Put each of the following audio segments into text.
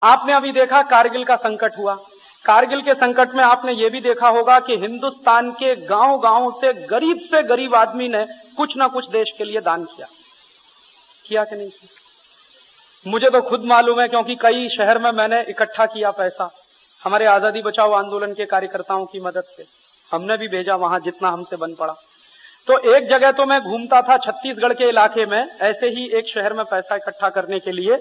आपने अभी देखा कारगिल का संकट हुआ। कारगिल के संकट में आपने ये भी देखा होगा कि हिंदुस्तान के गांव-गांव से गरीब आदमी ने कुछ ना कुछ देश के लिए दान किया कि नहीं किया? मुझे तो खुद मालूम है, क्योंकि कई शहर में मैंने इकट्ठा किया पैसा हमारे आजादी बचाओ आंदोलन के कार्यकर्ताओं की मदद से। हमने भी भेजा वहां जितना हमसे बन पड़ा। तो एक जगह तो मैं घूमता था छत्तीसगढ़ के इलाके में, ऐसे ही एक शहर में पैसा इकट्ठा करने के लिए,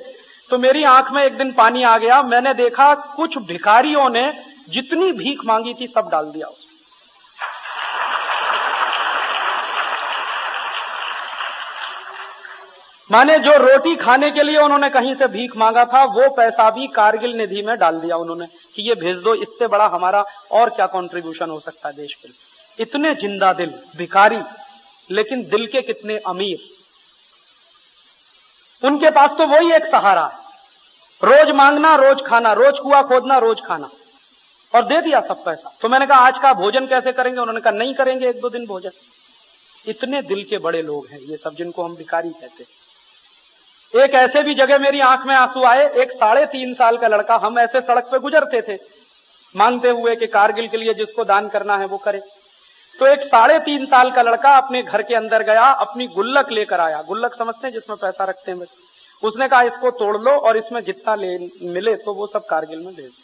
तो मेरी आंख में एक दिन पानी आ गया। मैंने देखा कुछ भिखारियों ने जितनी भीख मांगी थी सब डाल दिया उसमें। माने जो रोटी खाने के लिए उन्होंने कहीं से भीख मांगा था वो पैसा भी कारगिल निधि में डाल दिया उन्होंने कि ये भेज दो, इससे बड़ा हमारा और क्या कंट्रीब्यूशन हो सकता है देश के लिए। इतने जिंदा दिल भिखारी, लेकिन दिल के कितने अमीर। उनके पास तो वही एक सहारा है, रोज मांगना रोज खाना, रोज कुआं खोदना रोज खाना, और दे दिया सब पैसा। तो मैंने कहा आज का भोजन कैसे करेंगे? उन्होंने कहा नहीं करेंगे, एक दो दिन भोजन। इतने दिल के बड़े लोग हैं ये सब, जिनको हम भिखारी कहते हैं। एक ऐसे भी जगह मेरी आंख में आंसू आए, एक 3.5 साल का लड़का, हम ऐसे सड़क पे गुजरते थे मांगते हुए कि कारगिल के लिए जिसको दान करना है वो करे। तो एक 3.5 साल का लड़का अपने घर के अंदर गया, अपनी गुल्लक लेकर आया। गुल्लक समझते हैं जिसमें पैसा रखते हैं। उसने कहा इसको तोड़ लो और इसमें जितना मिले तो वो सब कारगिल में भेज दो।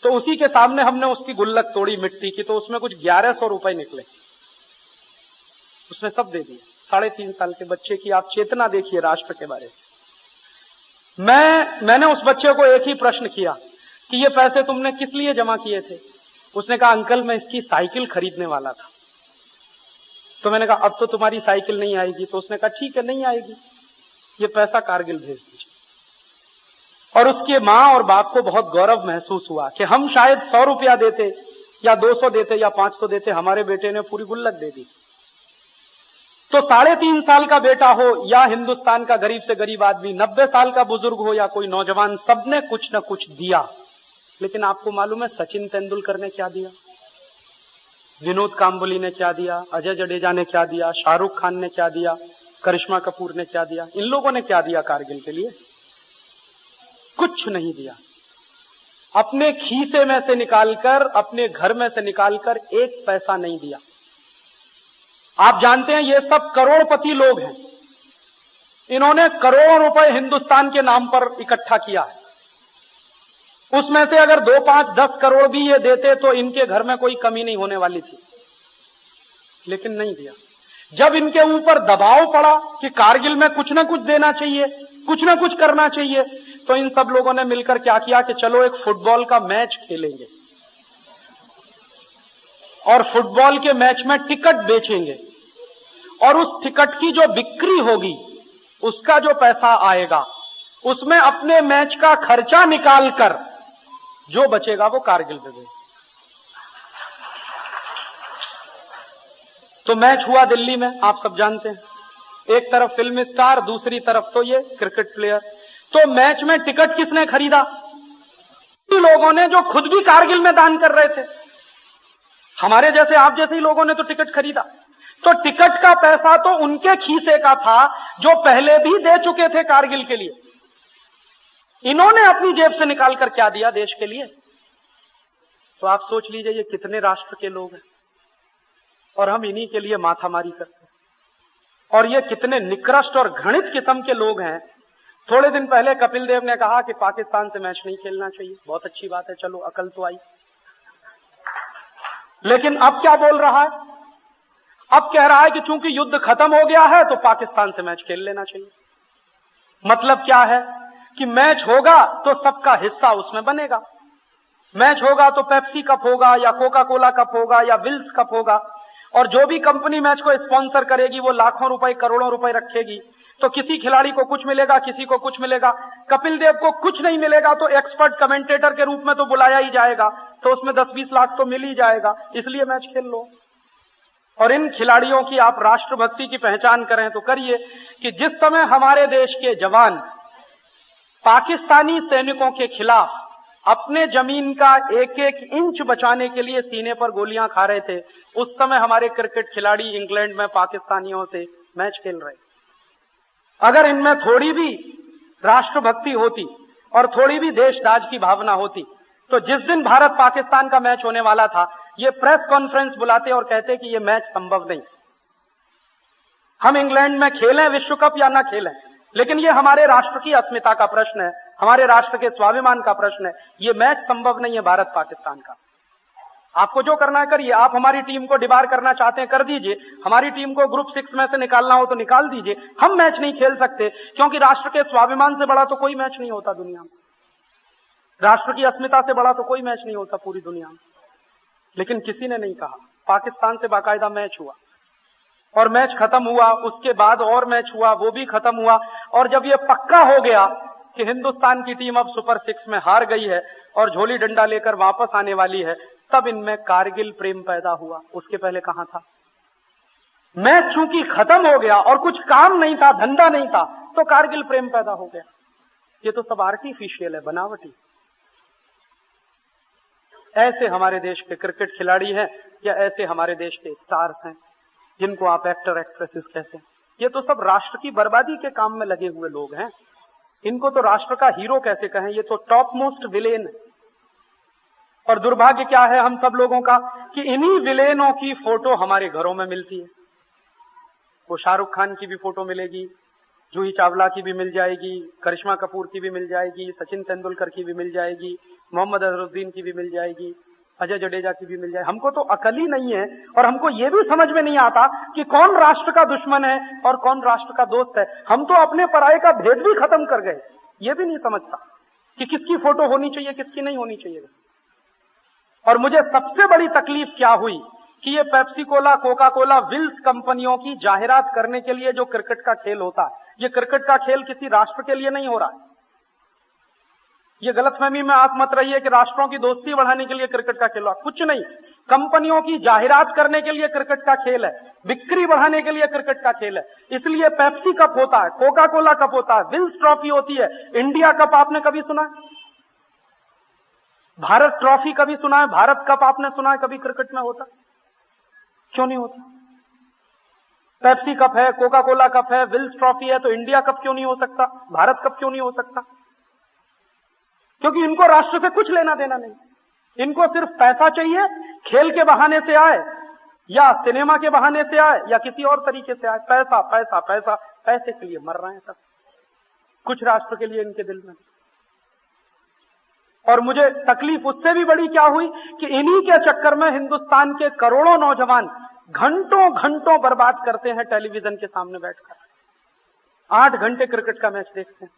तो उसी के सामने हमने उसकी गुल्लक तोड़ी मिट्टी की, तो उसमें कुछ 1100 रुपए निकले। उसने सब दे दिए। 3.5 साल के बच्चे की आप चेतना देखिए राष्ट्र के बारे में। मैंने उस बच्चे को एक ही प्रश्न किया कि ये पैसे तुमने किस लिए जमा किए थे? उसने कहा अंकल मैं इसकी साइकिल खरीदने वाला था। तो मैंने कहा अब तो तुम्हारी साइकिल नहीं आएगी। तो उसने कहा ठीक है नहीं आएगी, ये पैसा कारगिल भेज दीजिए। और उसके मां और बाप को बहुत गौरव महसूस हुआ कि हम शायद 100 रुपया देते या 200 देते या 500 देते, हमारे बेटे ने पूरी गुल्लक दे दी। तो 3.5 साल का बेटा हो या हिंदुस्तान का गरीब से गरीब आदमी, 90 साल का बुजुर्ग हो या कोई नौजवान, सबने कुछ न कुछ दिया। लेकिन आपको मालूम है सचिन तेंदुलकर ने क्या दिया, विनोद कांबली ने क्या दिया, अजय जडेजा ने क्या दिया, शाहरुख खान ने क्या दिया, करिश्मा कपूर ने क्या दिया? इन लोगों ने क्या दिया कारगिल के लिए? कुछ नहीं दिया। अपने खीसे में से निकालकर, अपने घर में से निकालकर एक पैसा नहीं दिया। आप जानते हैं ये सब करोड़पति लोग हैं। इन्होंने करोड़ों रुपए हिंदुस्तान के नाम पर इकट्ठा किया है। उसमें से अगर 2, 5, 10 करोड़ भी ये देते तो इनके घर में कोई कमी नहीं होने वाली थी, लेकिन नहीं दिया। जब इनके ऊपर दबाव पड़ा कि कारगिल में कुछ ना कुछ देना चाहिए, कुछ ना कुछ करना चाहिए, तो इन सब लोगों ने मिलकर क्या किया कि चलो एक फुटबॉल का मैच खेलेंगे और फुटबॉल के मैच में टिकट बेचेंगे, और उस टिकट की जो बिक्री होगी उसका जो पैसा आएगा उसमें अपने मैच का खर्चा निकालकर जो बचेगा वो कारगिल पे भेज। तो मैच हुआ दिल्ली में, आप सब जानते हैं। एक तरफ फिल्म स्टार, दूसरी तरफ तो ये क्रिकेट प्लेयर। तो मैच में टिकट किसने खरीदा? लोगों ने जो खुद भी कारगिल में दान कर रहे थे। हमारे जैसे आप जैसे ही लोगों ने तो टिकट खरीदा। तो टिकट का पैसा तो उनके खीसे का था जो पहले भी दे चुके थे कारगिल के लिए। इन्होंने अपनी जेब से निकालकर क्या दिया देश के लिए? तो आप सोच लीजिए ये कितने राष्ट्र के लोग हैं और हम इन्हीं के लिए माथामारी करते हैं। और ये कितने निकृष्ट और घृणित किस्म के लोग हैं। थोड़े दिन पहले कपिल देव ने कहा कि पाकिस्तान से मैच नहीं खेलना चाहिए। बहुत अच्छी बात है, चलो अकल तो आई। लेकिन अब क्या बोल रहा है? अब कह रहा है कि चूंकि युद्ध खत्म हो गया है तो पाकिस्तान से मैच खेल लेना चाहिए। मतलब क्या है कि मैच होगा तो सबका हिस्सा उसमें बनेगा। मैच होगा तो पेप्सी कप होगा या कोका कोला कप होगा या विल्स कप होगा, और जो भी कंपनी मैच को स्पॉन्सर करेगी वो लाखों रुपए करोड़ों रुपए रखेगी। तो किसी खिलाड़ी को कुछ मिलेगा, किसी को कुछ मिलेगा। कपिल देव को कुछ नहीं मिलेगा तो एक्सपर्ट कमेंटेटर के रूप में तो बुलाया ही जाएगा, तो उसमें 10-20 लाख तो मिल ही जाएगा, इसलिए मैच खेल लो। और इन खिलाड़ियों की आप राष्ट्रभक्ति की पहचान करें तो करिए कि जिस समय हमारे देश के जवान पाकिस्तानी सैनिकों के खिलाफ अपने जमीन का एक एक इंच बचाने के लिए सीने पर गोलियां खा रहे थे, उस समय हमारे क्रिकेट खिलाड़ी इंग्लैंड में पाकिस्तानियों से मैच खेल रहे। अगर इनमें थोड़ी भी राष्ट्रभक्ति होती और थोड़ी भी देशराज की भावना होती तो जिस दिन भारत पाकिस्तान का मैच होने वाला था, ये प्रेस कॉन्फ्रेंस बुलाते और कहते कि ये मैच संभव नहीं, हम इंग्लैंड में खेलें विश्व कप या ना खेलें, लेकिन ये हमारे राष्ट्र की अस्मिता का प्रश्न है, हमारे राष्ट्र के स्वाभिमान का प्रश्न है, ये मैच संभव नहीं है भारत पाकिस्तान का। आपको जो करना है करिए, आप हमारी टीम को डिबार करना चाहते हैं कर दीजिए, हमारी टीम को ग्रुप 6 में से निकालना हो तो निकाल दीजिए, हम मैच नहीं खेल सकते क्योंकि राष्ट्र के स्वाभिमान से बड़ा तो कोई मैच नहीं होता दुनिया में, राष्ट्र की अस्मिता से बड़ा तो कोई मैच नहीं होता पूरी दुनिया में। लेकिन किसी ने नहीं कहा। पाकिस्तान से बाकायदा मैच हुआ और मैच खत्म हुआ, उसके बाद और मैच हुआ, वो भी खत्म हुआ, और जब ये पक्का हो गया कि हिंदुस्तान की टीम अब सुपर 6 में हार गई है और झोली डंडा लेकर वापस आने वाली है, तब इनमें कारगिल प्रेम पैदा हुआ। उसके पहले कहां था? मैच चूंकि खत्म हो गया और कुछ काम नहीं था, धंधा नहीं था, तो कारगिल प्रेम पैदा हो गया। ये तो सब आर्टिफिशियल है, बनावटी। ऐसे हमारे देश के क्रिकेट खिलाड़ी हैं या ऐसे हमारे देश के स्टार्स हैं जिनको आप एक्टर एक्ट्रेसेस कहते हैं, ये तो सब राष्ट्र की बर्बादी के काम में लगे हुए लोग हैं। इनको तो राष्ट्र का हीरो कैसे कहें, ये तो टॉप मोस्ट विलेन है। और दुर्भाग्य क्या है हम सब लोगों का कि इन्हीं विलेनों की फोटो हमारे घरों में मिलती है। वो शाहरुख खान की भी फोटो मिलेगी, जूही चावला की भी मिल जाएगी, करिश्मा कपूर की भी मिल जाएगी, सचिन तेंदुलकर की भी मिल जाएगी, मोहम्मद अजहरुद्दीन की भी मिल जाएगी, अजय जडेजा की भी मिल जाए। हमको तो अकल ही नहीं है और हमको ये भी समझ में नहीं आता कि कौन राष्ट्र का दुश्मन है और कौन राष्ट्र का दोस्त है। हम तो अपने पराये का भेद भी खत्म कर गए, ये भी नहीं समझता कि किसकी फोटो होनी चाहिए किसकी नहीं होनी चाहिए। और मुझे सबसे बड़ी तकलीफ क्या हुई कि ये Pepsi Cola, Coca Cola, Wills कंपनियों की जाहिरात करने के लिए जो क्रिकेट का खेल होता है, ये क्रिकेट का खेल किसी राष्ट्र के लिए नहीं हो रहा है। ये गलतफहमी में आप मत रहिए कि राष्ट्रों की दोस्ती बढ़ाने के लिए क्रिकेट का खेल हो, कुछ नहीं। कंपनियों की जाहिरात करने के लिए क्रिकेट का खेल है, बिक्री बढ़ाने के लिए क्रिकेट का खेल है। इसलिए पेप्सी कप होता है, कोका कोला कप होता है, विल्स ट्रॉफी होती है, इंडिया कप आपने कभी सुना है? भारत ट्रॉफी कभी सुना है? भारत कप आपने सुना है कभी क्रिकेट में होता? क्यों नहीं होता? पेप्सी कप है, कोका कोला कप है, विल्स ट्रॉफी है, तो इंडिया कप क्यों नहीं हो सकता? भारत कप क्यों नहीं हो सकता? क्योंकि इनको राष्ट्र से कुछ लेना देना नहीं। इनको सिर्फ पैसा चाहिए, खेल के बहाने से आए या सिनेमा के बहाने से आए या किसी और तरीके से आए, पैसा पैसा पैसा, पैसे के लिए मर रहे हैं सब, कुछ राष्ट्र के लिए इनके दिल में। और मुझे तकलीफ उससे भी बड़ी क्या हुई कि इन्हीं के चक्कर में हिंदुस्तान के करोड़ों नौजवान घंटों घंटों बर्बाद करते हैं टेलीविजन के सामने बैठकर, 8 घंटे क्रिकेट का मैच देखते हैं।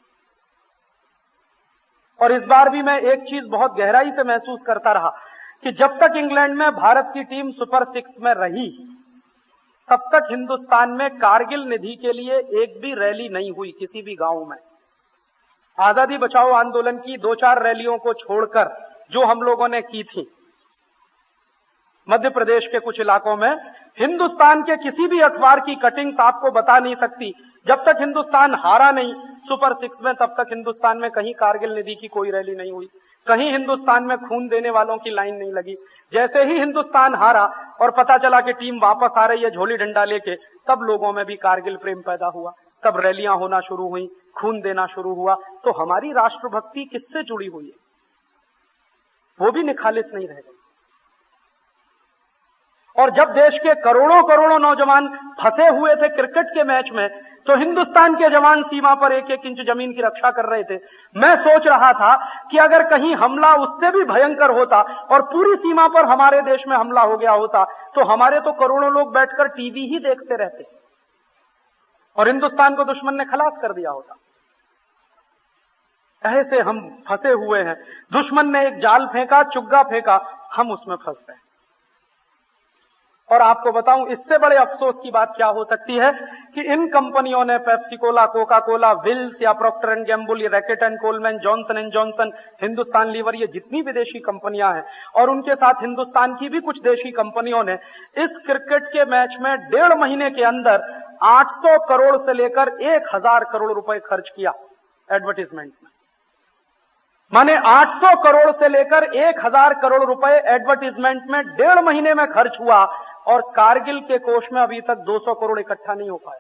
और इस बार भी मैं एक चीज बहुत गहराई से महसूस करता रहा कि जब तक इंग्लैंड में भारत की टीम सुपर 6 में रही, तब तक हिंदुस्तान में कारगिल निधि के लिए एक भी रैली नहीं हुई किसी भी गांव में। आजादी बचाओ आंदोलन की 2-4 रैलियों को छोड़कर जो हम लोगों ने की थी मध्य प्रदेश के कुछ इलाकों में, हिंदुस्तान के किसी भी अखबार की कटिंग्स आपको बता नहीं सकती। जब तक हिंदुस्तान हारा नहीं सुपर 6 में, तब तक हिंदुस्तान में कहीं कारगिल निधि की कोई रैली नहीं हुई, कहीं हिंदुस्तान में खून देने वालों की लाइन नहीं लगी। जैसे ही हिंदुस्तान हारा और पता चला कि टीम वापस आ रही है झोली डंडा लेके, तब लोगों में भी कारगिल प्रेम पैदा हुआ, तब रैलियां होना शुरू हुई, खून देना शुरू हुआ। तो हमारी राष्ट्रभक्ति किससे जुड़ी हुई है? वो भी निखालिस नहीं रह गई। और जब देश के करोड़ों करोड़ों नौजवान फंसे हुए थे क्रिकेट के मैच में, तो हिंदुस्तान के जवान सीमा पर 1-1 इंच जमीन की रक्षा कर रहे थे। मैं सोच रहा था कि अगर कहीं हमला उससे भी भयंकर होता और पूरी सीमा पर हमारे देश में हमला हो गया होता, तो हमारे तो करोड़ों लोग बैठकर टीवी ही देखते रहते और हिंदुस्तान को दुश्मन ने खलास कर दिया होता। ऐसे हम फंसे हुए हैं। दुश्मन ने एक जाल फेंका, चुग्गा फेंका, हम उसमें फंस गए। और आपको बताऊं, इससे बड़े अफसोस की बात क्या हो सकती है कि इन कंपनियों ने Pepsi Cola, Coca Cola, Wills या प्रॉक्टर एंड गैम्बुल, ये Reckitt and Colman, Johnson and Johnson, Hindustan Lever, ये जितनी विदेशी कंपनियां हैं और उनके साथ हिंदुस्तान की भी कुछ देशी कंपनियों ने इस क्रिकेट के मैच में 1.5 महीने के अंदर 800 करोड़ से लेकर 1000 करोड़ रुपए खर्च किया एडवर्टीजमेंट में। माने 800 करोड़ से लेकर 1000 करोड़ रुपए एडवर्टीजमेंट में 1.5 महीने में खर्च हुआ और कारगिल के कोष में अभी तक 200 करोड़ इकट्ठा नहीं हो पाया।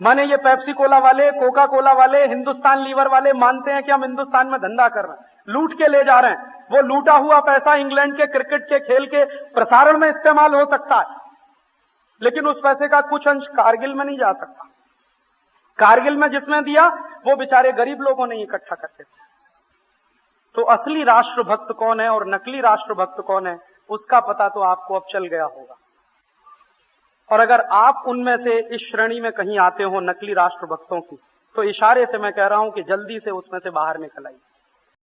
माने ये पेप्सी कोला वाले, कोका कोला वाले, हिंदुस्तान लीवर वाले मानते हैं कि हम हिंदुस्तान में धंधा कर रहे हैं, लूट के ले जा रहे हैं। वो लूटा हुआ पैसा इंग्लैंड के क्रिकेट के खेल के प्रसारण में इस्तेमाल हो सकता है, लेकिन उस पैसे का कुछ अंश कारगिल में नहीं जा सकता। कारगिल में जिसमें दिया वो बेचारे गरीब लोगों ने इकट्ठा करके दिया। तो असली राष्ट्रभक्त कौन है और नकली राष्ट्रभक्त कौन है, उसका पता तो आपको अब चल गया होगा। और अगर आप उनमें से इस श्रेणी में कहीं आते हो नकली राष्ट्रभक्तों की, तो इशारे से मैं कह रहा हूं कि जल्दी से उसमें से बाहर निकल आइए।